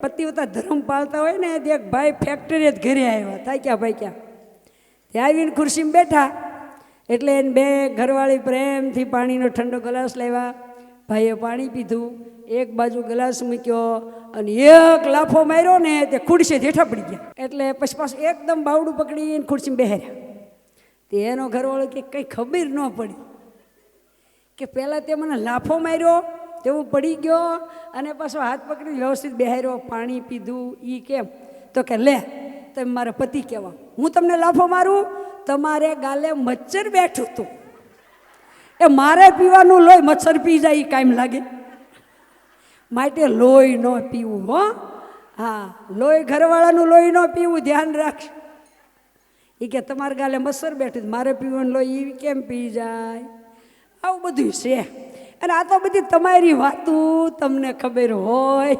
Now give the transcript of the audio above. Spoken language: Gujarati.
પતિવતા ધર્મ પાળતા હોય ને તે એક ભાઈ ફેક્ટરી જ ઘરે આવ્યા થાય ક્યાં ભાઈ ક્યાં ત્યાં આવીને ખુરશીમાં બેઠા એટલે એને બે ઘરવાળી પ્રેમથી પાણીનો ઠંડો ગ્લાસ લાવ્યા ભાઈએ પાણી પીધું એક બાજુ ગ્લાસ મૂક્યો અને એક લાફો માર્યો ને તે ખુરશી હેઠા પડી ગયા એટલે પછી પાછું એકદમ બાવડું પકડીને ખુરશીમાં બેહાર્યા તે એનો ઘરવાળો કે કંઈ ખબર ન પડી કે પહેલાં તે મને લાફો માર્યો તે હું પડી ગયો અને પાછો હાથ પકડી વ્યવસ્થિત બેહાર્યો પાણી પીધું એ કેમ તો કે લે તમે મારા પતિ કહેવા હું તમને લાફો મારું તમારે ગાલે મચ્છર બેઠું હતું એ મારે પીવાનું લોહી મચ્છર પી જાય એ કાયમ લાગે માટે લોહી ન પીવું હો હા લોહી ઘરવાળાનું લોહી ન પીવું ધ્યાન રાખજો એ કે તમારા ગાલે મચ્છર બેઠું મારે પીવાનું લોહી એ કેમ પી જાય આવું બધું છે અને આ તો બધી તમારી વાતું તમને ખબર હોય